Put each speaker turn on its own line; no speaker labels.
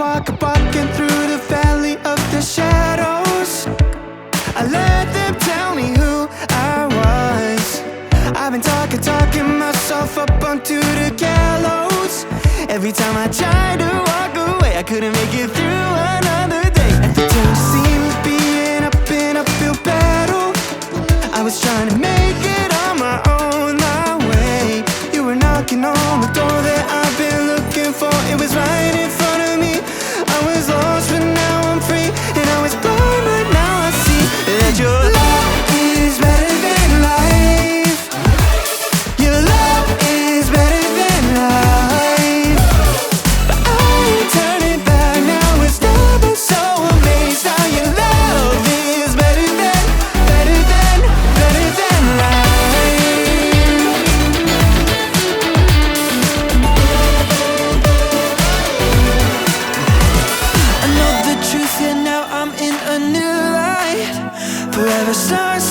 walking through the valley of the shadows. I let them tell me who I was. I've been talking myself up onto the gallows. Every time I tried to walk away, I couldn't make it through another day. Everything seemed to be an uphill battle. I was trying to make it on my own, my way. You were knocking on the door that I've been looking for. It was right in front of me. I was lost, but now I'm free. And I was blind, but now I see that your love is better than life. Your love is better than life. But I ain't turning back now. It's never so amazed how your love is better than life. I know the truth, and now I'm in a new light. Forever stars